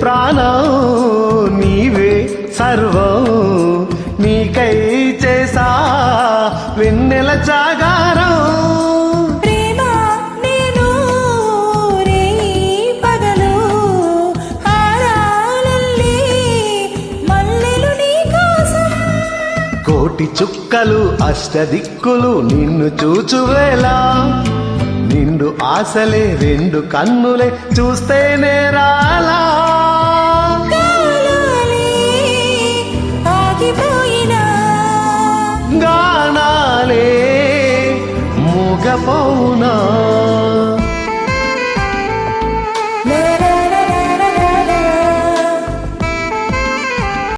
ప్రాణం నీవే సర్వం నీకై చేసా వెన్నెల జాగారం ప్రేమ నేను రే పగలు హారాలల్లే మల్లెలు నీ కోసం కోటి చుక్కలు అష్టదిక్కులు నిన్ను చూచువేలా నిండు ఆశలే రెండు కన్నులే చూస్తేనే రాలా కాలాలే ఆగిపోయినా గానాలే మూగపోనా